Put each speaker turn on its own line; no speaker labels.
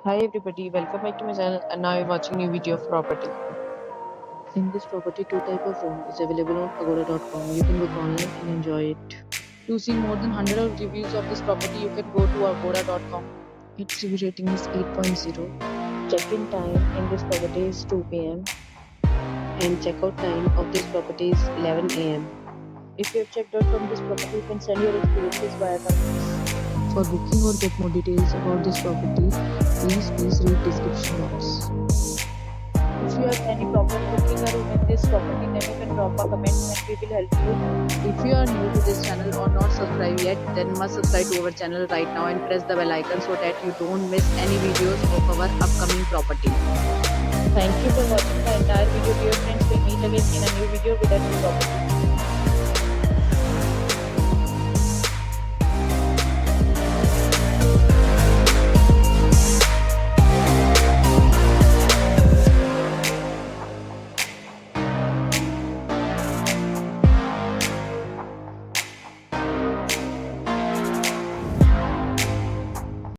Hi everybody, welcome back to my channel and now you're watching new video of property. In this property, two type of room is available on agoda.com. You can book online and enjoy it. To see more than 100 of reviews of this property, you can go to agoda.com. Its review rating is 8.0. Check-in time in this property is 2 p.m. and check-out time of this property is 11 a.m. If you have checked out from this property, you can send your experiences via comments. For booking or get more details about this property, please read description box. If you have any problem booking a room in this property, then you can drop a comment and we will help you. If you are new to this channel or not subscribed yet, then must subscribe to our channel right now and press the bell icon so that you don't miss any videos of our upcoming property. Thank you for watching the entire video. Dear friends, we'll meet again in a new video with a new property.